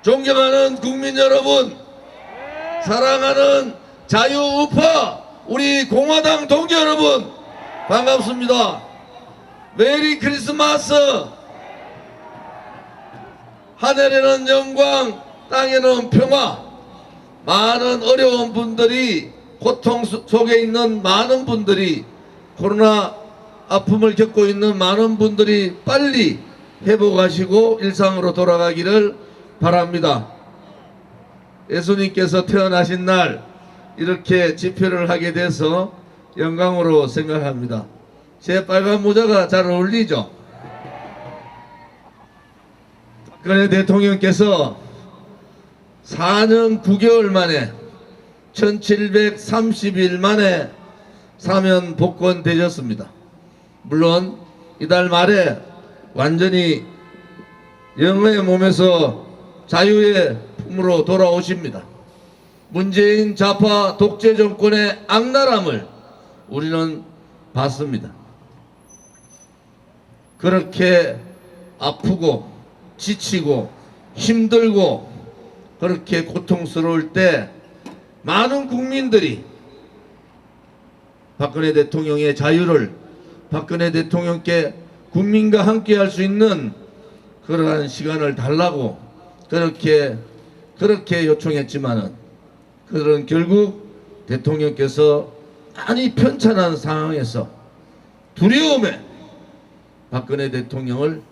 존경하는 국민 여러분, 사랑하는 자유우파 우리 공화당 동지 여러분, 반갑습니다. 메리 크리스마스. 하늘에는 영광, 땅에는 평화. 많은 어려운 분들이, 고통 속에 있는 많은 분들이, 코로나 아픔을 겪고 있는 많은 분들이 빨리 회복하시고 일상으로 돌아가기를 바랍니다. 예수님께서 태어나신 날 이렇게 집회를 하게 돼서 영광으로 생각합니다. 제 빨간 모자가 잘 어울리죠? 박근혜 대통령께서 4년 9개월 만에 1730일 만에 사면 복권되셨습니다. 물론 이달 말에 완전히 영의 몸에서 자유의 품으로 돌아오십니다. 문재인 좌파 독재 정권의 악랄함을 우리는 봤습니다. 그렇게 아프고 지치고 힘들고 그렇게 고통스러울 때 많은 국민들이 박근혜 대통령의 자유를, 박근혜 대통령께 국민과 함께 할 수 있는 그러한 시간을 달라고 그렇게 요청했지만은, 그런 결국 대통령께서 많이 편찮은 상황에서 두려움에 박근혜 대통령을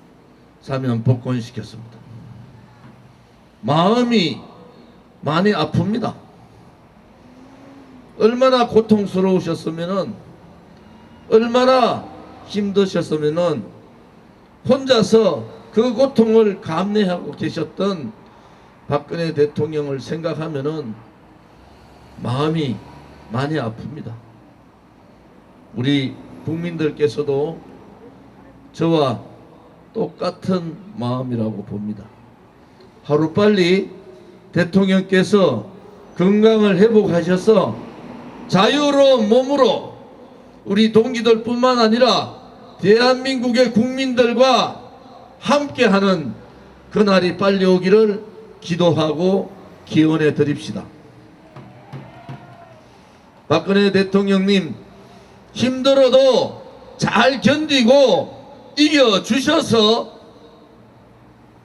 사면 복권시켰습니다. 마음이 많이 아픕니다. 얼마나 고통스러우셨으면은, 얼마나 힘드셨으면은 혼자서 그 고통을 감내하고 계셨던 박근혜 대통령을 생각하면은 마음이 많이 아픕니다. 우리 국민들께서도 저와 똑같은 마음이라고 봅니다. 하루빨리 대통령께서 건강을 회복하셔서 자유로운 몸으로 우리 동지들 뿐만 아니라 대한민국의 국민들과 함께하는 그날이 빨리 오기를 기도하고 기원해 드립시다. 박근혜 대통령님, 힘들어도 잘 견디고 이겨주셔서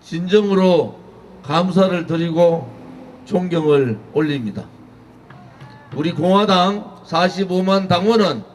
진정으로 감사를 드리고 존경을 올립니다. 우리 공화당 45만 당원은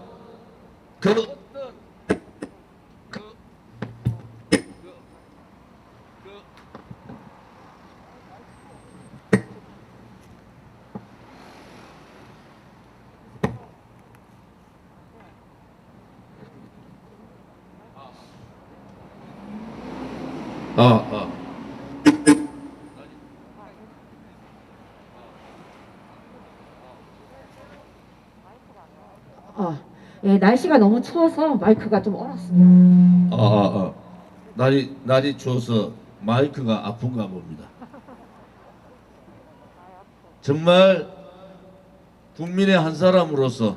예, 날씨가 너무 추워서 마이크가 좀 얼었습니다. 날이 추워서 마이크가 아픈가 봅니다. 정말 국민의 한 사람으로서,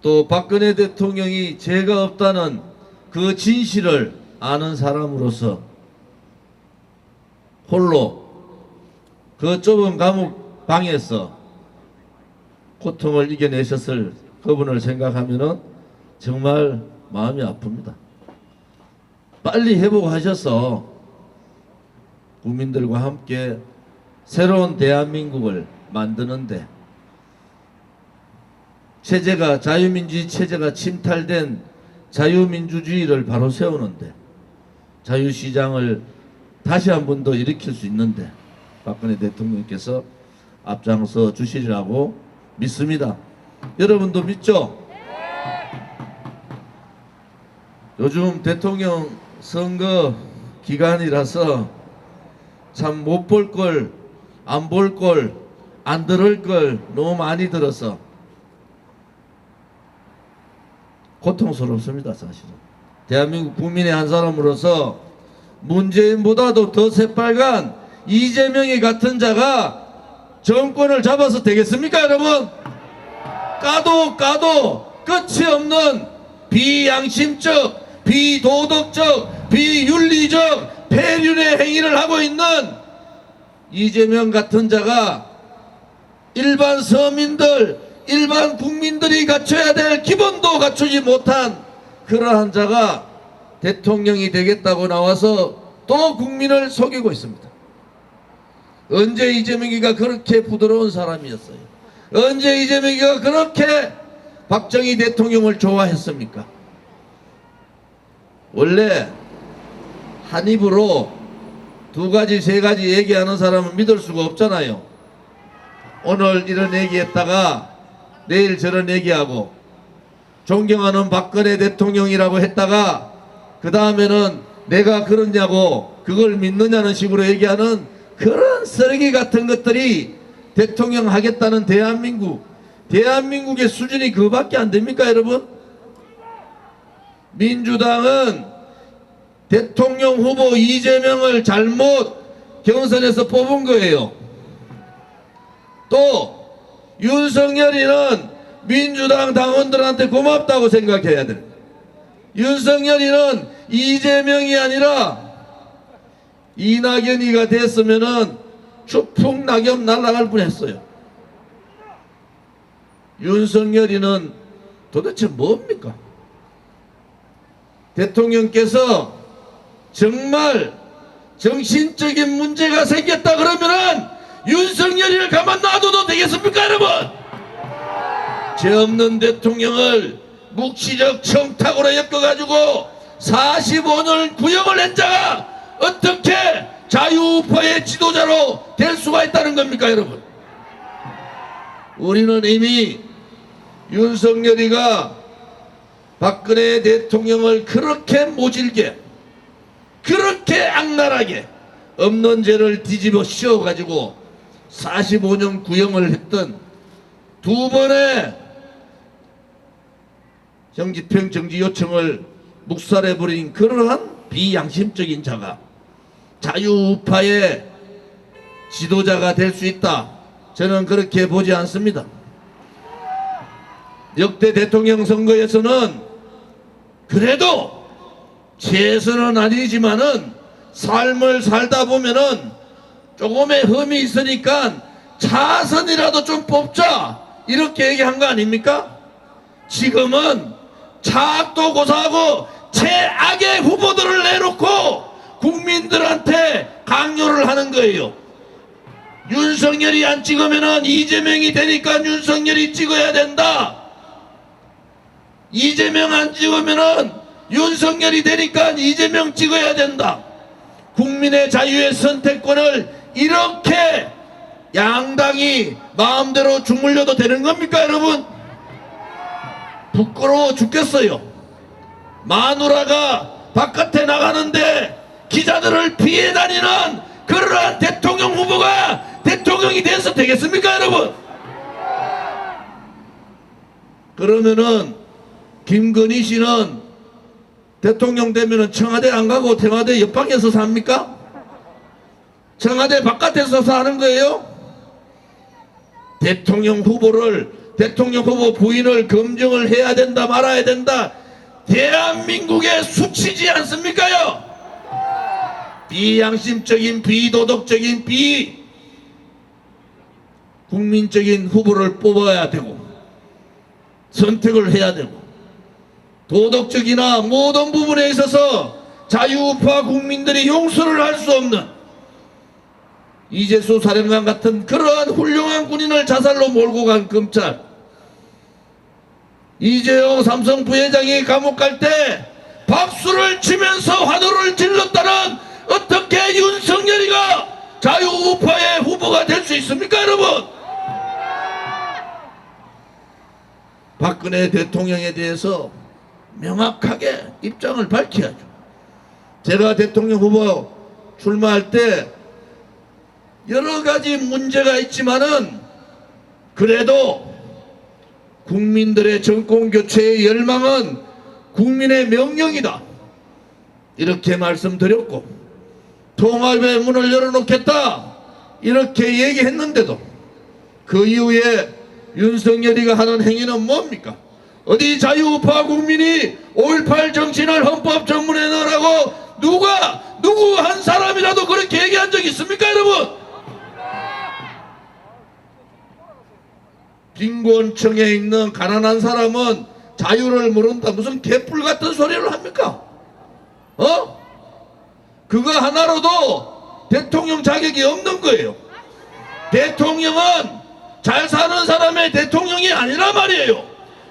또 박근혜 대통령이 죄가 없다는 그 진실을 아는 사람으로서 홀로 그 좁은 감옥 방에서 고통을 이겨내셨을 그분을 생각하면은 정말 마음이 아픕니다. 빨리 회복하셔서 국민들과 함께 새로운 대한민국을 만드는데, 체제가, 자유민주주의 체제가 침탈된 자유민주주의를 바로 세우는데, 자유시장을 다시 한 번 더 일으킬 수 있는데 박근혜 대통령께서 앞장서 주시리라고 믿습니다. 여러분도 믿죠? 요즘 대통령 선거 기간이라서 참 못 볼 걸, 안 볼 걸, 안 들을 걸 너무 많이 들어서 고통스럽습니다. 사실은 대한민국 국민의 한 사람으로서 문재인보다도 더 새빨간 이재명이 같은 자가 정권을 잡아서 되겠습니까, 여러분? 까도 끝이 없는 비양심적, 비도덕적, 비윤리적 폐륜의 행위를 하고 있는 이재명 같은 자가 일반 서민들, 일반 국민들이 갖춰야 될 기본도 갖추지 못한 그러한 자가 대통령이 되겠다고 나와서 또 국민을 속이고 있습니다. 언제 이재명이가 그렇게 부드러운 사람이었어요? 언제 이재명이가 그렇게 박정희 대통령을 좋아했습니까? 원래 한 입으로 두 가지 세 가지 얘기하는 사람은 믿을 수가 없잖아요. 오늘 이런 얘기했다가 내일 저런 얘기하고, 존경하는 박근혜 대통령이라고 했다가 그 다음에는 내가 그러냐고 그걸 믿느냐는 식으로 얘기하는 그런 쓰레기 같은 것들이 대통령 하겠다는 대한민국의 수준이 그거밖에 안 됩니까, 여러분? 민주당은 대통령 후보 이재명을 잘못 경선에서 뽑은 거예요. 또 윤석열이는 민주당 당원들한테 고맙다고 생각해야 돼. 윤석열이는 이재명이 아니라 이낙연이가 됐으면은 추풍 낙엽 날아갈 뻔했어요. 윤석열이는 도대체 뭡니까? 대통령께서 정말 정신적인 문제가 생겼다 그러면은 윤석열이를 가만 놔둬도 되겠습니까, 여러분? 죄 없는 대통령을 묵시적 청탁으로 엮어가지고 45년 구형을 낸 자가 어떻게 자유우파의 지도자로 될 수가 있다는 겁니까, 여러분? 우리는 이미 윤석열이가 박근혜 대통령을 그렇게 모질게, 그렇게 악랄하게 없는 죄를 뒤집어 씌워가지고 45년 구형을 했던 두 번의 정집행 정지 요청을 묵살해버린 그러한 비양심적인 자가 자유우파의 지도자가 될 수 있다, 저는 그렇게 보지 않습니다. 역대 대통령 선거에서는 그래도 최선은 아니지만은 삶을 살다 보면은 조금의 흠이 있으니까 차선이라도 좀 뽑자, 이렇게 얘기한 거 아닙니까? 지금은 차악도 고사하고 최악의 후보들을 내놓고 국민들한테 강요를 하는 거예요. 윤석열이 안 찍으면은 이재명이 되니까 윤석열이 찍어야 된다. 이재명 안 찍으면은 윤석열이 되니까 이재명 찍어야 된다. 국민의 자유의 선택권을 이렇게 양당이 마음대로 주물려도 되는 겁니까, 여러분? 부끄러워 죽겠어요. 마누라가 바깥에 나가는데 기자들을 피해 다니는 그러한 대통령 후보가 대통령이 돼서 되겠습니까, 여러분? 그러면은 김건희 씨는 대통령 되면은 청와대 안 가고 청와대 옆방에서 삽니까? 청와대 바깥에서 사는 거예요? 대통령 후보 부인을 검증을 해야 된다, 말아야 된다. 대한민국의 수치지 않습니까요? 비양심적인, 비도덕적인, 비국민적인 후보를 뽑아야 되고 선택을 해야 되고, 도덕적이나 모든 부분에 있어서 자유우파 국민들이 용서를 할 수 없는 이재수 사령관 같은 그러한 훌륭한 군인을 자살로 몰고 간 검찰, 이재용 삼성 부회장이 감옥 갈 때 박수를 치면서 환호를 질렀다는 어떻게 윤석열이가 자유우파의 후보가 될 수 있습니까, 여러분? 박근혜 대통령에 대해서 명확하게 입장을 밝혀야죠. 제가 대통령 후보 출마할 때 여러 가지 문제가 있지만은 그래도 국민들의 정권 교체의 열망은 국민의 명령이다, 이렇게 말씀드렸고, 통합의 문을 열어놓겠다 이렇게 얘기했는데도 그 이후에 윤석열이가 하는 행위는 뭡니까? 어디 자유우파 국민이 5.18 정신을 헌법 전문에 넣으라고 누구 한 사람이라도 그렇게 얘기한 적 있습니까, 여러분? 빈곤층에 있는 가난한 사람은 자유를 모른다. 무슨 개뿔 같은 소리를 합니까? 그거 하나로도 대통령 자격이 없는 거예요. 대통령은 잘 사는 사람의 대통령이 아니란 말이에요.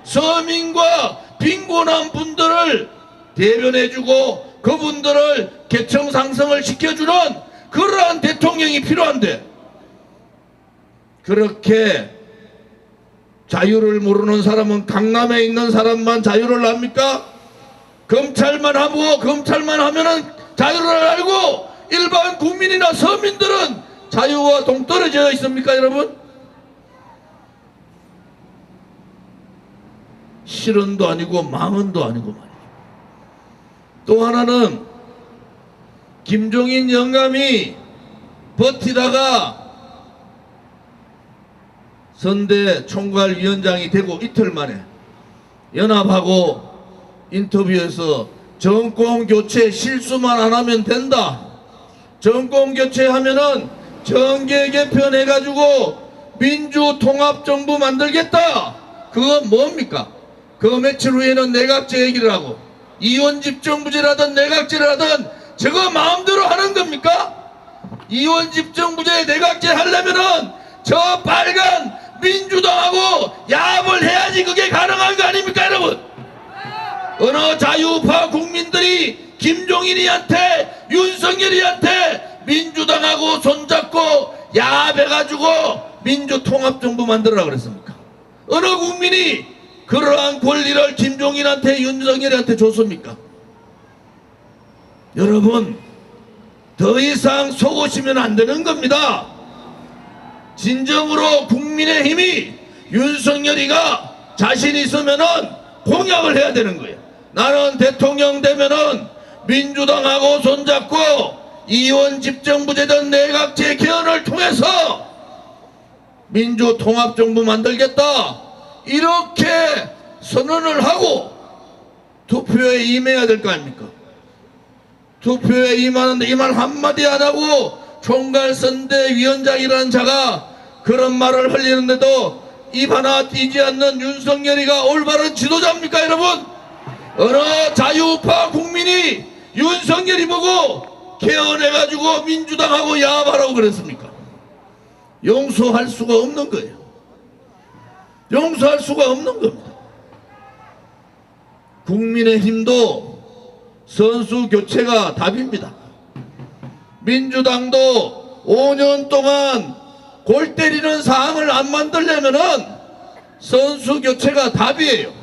서민과 빈곤한 분들을 대변해주고 그분들을 계층 상승을 시켜주는 그러한 대통령이 필요한데, 그렇게 자유를 모르는 사람은 강남에 있는 사람만 자유를 압니까? 검찰만 하고 검찰만 하면은 자유를 알고 일반 국민이나 서민들은 자유와 동떨어져 있습니까, 여러분? 실언도 아니고 망언도 아니고 말이죠. 또 하나는 김종인 영감이 버티다가 선대 총괄위원장이 되고 이틀 만에 연합하고 인터뷰에서 정권 교체 실수만 안 하면 된다. 정권 교체하면은 정계 개편해가지고 민주통합정부 만들겠다. 그건 뭡니까? 그 며칠 후에는 내각제 얘기를 하고 이원집정부제라든 내각제를 하든 저거 마음대로 하는 겁니까? 이원집정부제 내각제 하려면은 저 빨간 민주당하고 야합을 해야지 그게 가능한 거 아닙니까, 여러분? 어느 자유파 국민들이 김종인이한테 윤석열이한테 민주당하고 손잡고 야합해가지고 민주통합정부 만들어라 그랬습니까? 어느 국민이 그러한 권리를 김종인한테 윤석열이한테 줬습니까? 여러분, 더 이상 속으시면 안 되는 겁니다. 진정으로 국민의힘이 윤석열이가 자신 있으면은 공약을 해야 되는 거예요. 나는 대통령 되면은 민주당하고 손잡고 이원집정부제든 내각제 개헌을 통해서 민주통합정부 만들겠다. 이렇게 선언을 하고 투표에 임해야 될 거 아닙니까? 투표에 임하는데 이 말 한마디 안 하고 총괄선대위원장이라는 자가 그런 말을 흘리는데도 입 하나 띄지 않는 윤석열이가 올바른 지도자입니까, 여러분? 어느 자유파 국민이 윤석열이 보고 개헌해가지고 민주당하고 야합하라고 그랬습니까? 용서할 수가 없는 거예요. 용서할 수가 없는 겁니다. 국민의힘도 선수 교체가 답입니다. 민주당도 5년 동안 골 때리는 상황을 안 만들려면은 선수 교체가 답이에요.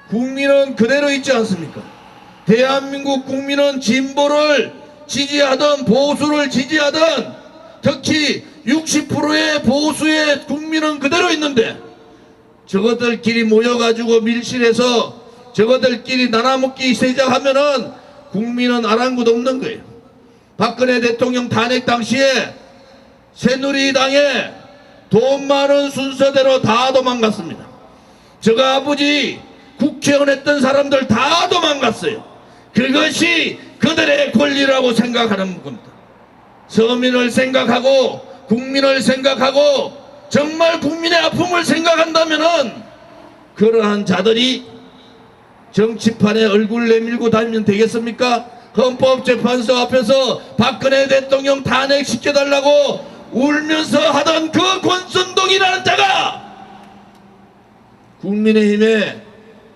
국민은 그대로 있지 않습니까? 대한민국 국민은 진보를 지지하든 보수를 지지하든 특히 60%의 보수의 국민은 그대로 있는데 저것들끼리 모여가지고 밀실해서 저것들끼리 나눠먹기 시작하면은 국민은 아랑곳 없는 거예요. 박근혜 대통령 탄핵 당시에 새누리당에 돈 많은 순서대로 다 도망갔습니다. 저가 아버지 국회의원 했던 사람들 다 도망갔어요. 그것이 그들의 권리라고 생각하는 겁니다. 서민을 생각하고 국민을 생각하고 정말 국민의 아픔을 생각한다면은 그러한 자들이 정치판에 얼굴 내밀고 다니면 되겠습니까? 헌법재판소 앞에서 박근혜 대통령 탄핵시켜달라고 울면서 하던 그 권선동이라는 자가 국민의힘의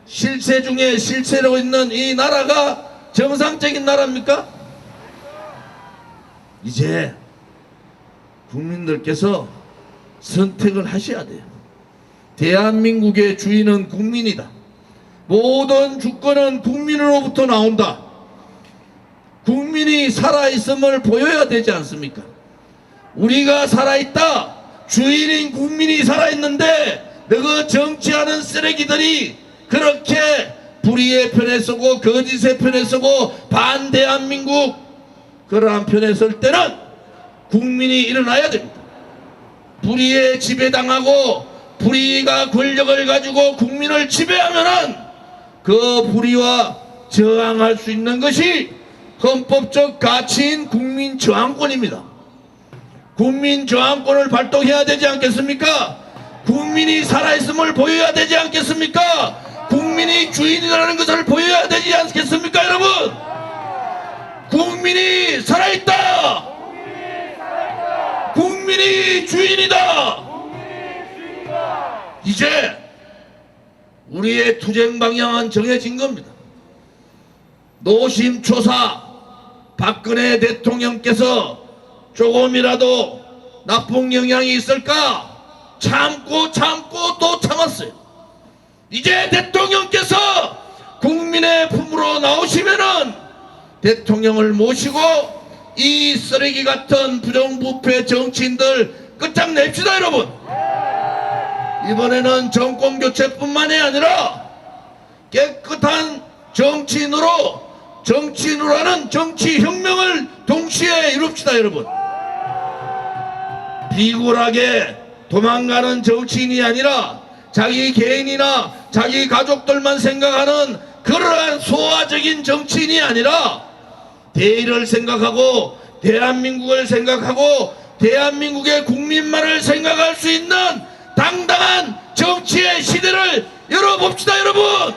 실세 중에 실세로 있는 이 나라가 정상적인 나라입니까? 이제 국민들께서 선택을 하셔야 돼요. 대한민국의 주인은 국민이다. 모든 주권은 국민으로부터 나온다. 국민이 살아있음을 보여야 되지 않습니까? 우리가 살아있다. 주인인 국민이 살아있는데 너그 정치하는 쓰레기들이 그렇게 불의의 편에 서고 거짓의 편에 서고 반대한민국 그러한 편에 설 때는 국민이 일어나야 됩니다. 불의에 지배당하고 불의가 권력을 가지고 국민을 지배하면은 그 불의와 저항할 수 있는 것이 헌법적 가치인 국민 저항권입니다. 국민 저항권을 발동해야 되지 않겠습니까? 국민이 살아있음을 보여야 되지 않겠습니까? 국민이 주인이라는 것을 보여야 되지 않겠습니까, 여러분? 국민이 살아있다! 국민이 주인이다! 이제 우리의 투쟁 방향은 정해진 겁니다. 노심초사 박근혜 대통령께서 조금이라도 나쁜 영향이 있을까 참고 또 참았어요. 이제 대통령께서 국민의 품으로 나오시면은 대통령을 모시고 이 쓰레기 같은 부정부패 정치인들 끝장냅시다, 여러분. 이번에는 정권 교체뿐만이 아니라 깨끗한 정치인으로 하는 정치혁명을 동시에 이룹시다, 여러분. 비굴하게 도망가는 정치인이 아니라 자기 개인이나 자기 가족들만 생각하는 그러한 소화적인 정치인이 아니라 대의를 생각하고 대한민국을 생각하고 대한민국의 국민만을 생각할 수 있는 당당한 정치의 시대를 열어봅시다, 여러분.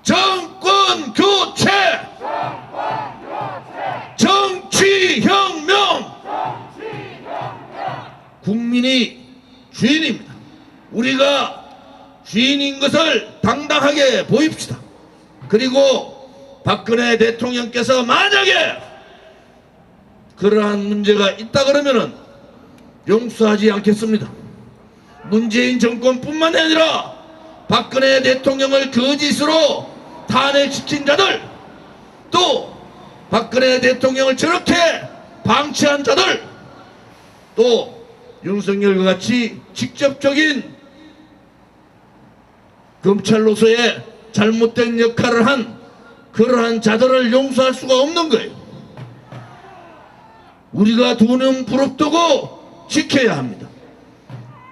정권 교체, 정치혁명. 국민이 주인입니다. 우리가 주인인 것을 당당하게 보입시다. 그리고 박근혜 대통령께서 만약에 그러한 문제가 있다 그러면은 용서하지 않겠습니다. 문재인 정권뿐만 아니라 박근혜 대통령을 거짓으로 탄핵시킨 자들, 또 박근혜 대통령을 저렇게 방치한 자들, 또 윤석열과 같이 직접적인 검찰로서의 잘못된 역할을 한 그러한 자들을 용서할 수가 없는 거예요. 우리가 두 눈 부릅뜨고 지켜야 합니다.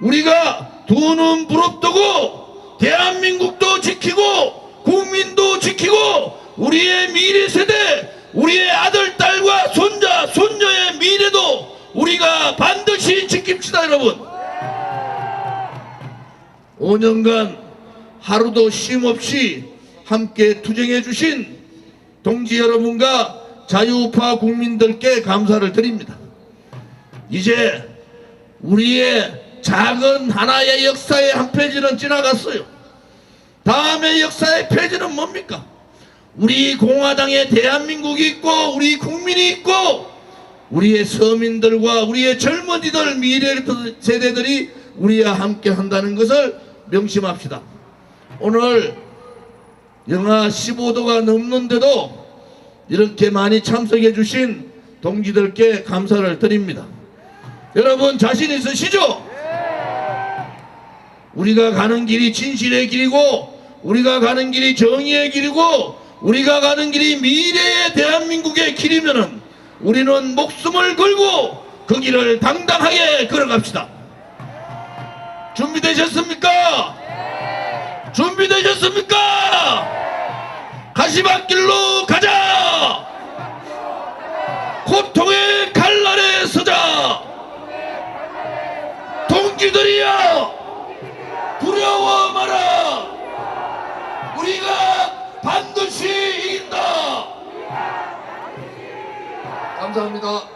우리가 두 눈 부릅뜨고 대한민국도 지키고 국민도 지키고 우리의 미래 세대, 우리의 아들, 딸과 손자, 손녀의 미래도 우리가 반드시 지킵시다, 여러분. 5년간 하루도 쉼 없이 함께 투쟁해 주신 동지 여러분과 자유우파 국민들께 감사를 드립니다. 이제 우리의 작은 하나의 역사의 한 페이지는 지나갔어요. 다음의 역사의 페이지는 뭡니까? 우리 공화당에 대한민국이 있고 우리 국민이 있고 우리의 서민들과 우리의 젊은이들, 미래 세대들이 우리와 함께 한다는 것을 명심합시다. 오늘 영하 15도가 넘는데도 이렇게 많이 참석해 주신 동지들께 감사를 드립니다. 여러분 자신 있으시죠? 우리가 가는 길이 진실의 길이고 우리가 가는 길이 정의의 길이고 우리가 가는 길이 미래의 대한민국의 길이면은 우리는 목숨을 걸고 그 길을 당당하게 걸어갑시다. 준비되셨습니까? 준비되셨습니까? 가시밭길로 가자. 고통의 갈날에 서자. 동지들이여 두려워 마라. 우리가 반드시 이긴다. 감사합니다.